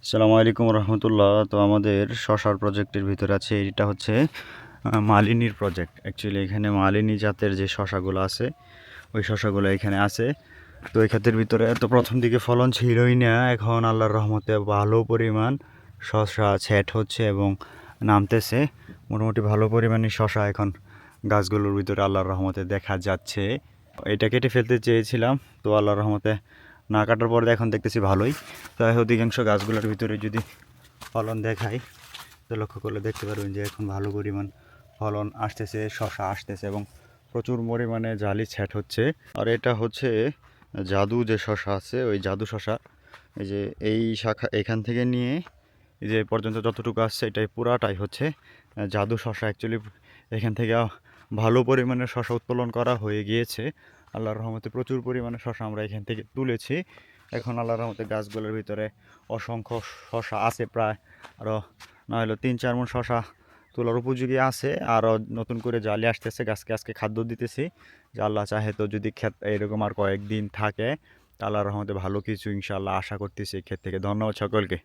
আসসালামু আলাইকুম রহমতুল্লাহ। তো আমাদের শশার প্রজেক্টের ভিতরে আছে, এটা হচ্ছে মালিনীর প্রজেক্ট। অ্যাকচুয়ালি এখানে মালিনী জাতের যে শশাগুলো আছে ওই শশাগুলো এখানে আছে। তো এই ক্ষেতের ভিতরে তো প্রথম দিকে ফলন ছিলই না, এখন আল্লাহর রহমতে ভালো পরিমাণ শশা সেট হচ্ছে এবং নামতেছে। মোটামুটি ভালো পরিমাণে শশা এখন গাছগুলোর ভিতরে আল্লাহর রহমতে দেখা যাচ্ছে। এটা কেটে ফেলতে চেয়েছিলাম, তো আল্লাহর রহমতে না কাটার পরে এখন দেখতেছি ভালোই। তাই অধিকাংশ গাছগুলোর ভিতরে যদি ফলন দেখাই তো লক্ষ্য করলে দেখতে পারবেন যে এখন ভালো পরিমাণ ফলন আসতেছে, শশা আসতেছে এবং প্রচুর পরিমাণে জালি সেট হচ্ছে। আর এটা হচ্ছে জাদু যে শশা আছে ওই জাদু শশা। এই যে এই শাখা এখান থেকে নিয়ে এই যে পর্যন্ত যতটুকু আসছে এটাই পুরাটাই হচ্ছে জাদু শশা। অ্যাকচুয়ালি এখান থেকে ভালো পরিমাণে শশা উৎপাদন করা হয়ে গিয়েছে। আল্লাহর রহমতে প্রচুর পরিমাণে শশা আমরা এখান থেকে তুলেছি। এখন আল্লাহর রহমতে গাছগুলোর ভিতরে অসংখ্য শশা আছে, প্রায় আরও না হলেও 3-4 মণ শশা তোলার উপযোগী আছে। আরও নতুন করে জালি আসতেছে, গাছকে আজকে খাদ্য দিতেছি যে আল্লাহ চাহে তো যদি ক্ষেত এরকম আর কয়েকদিন থাকে, আল্লাহর রহমতে ভালো কিছু ইনশাআল্লাহ আশা করতেছি এই ক্ষেত থেকে। ধন্যবাদ সকলকে।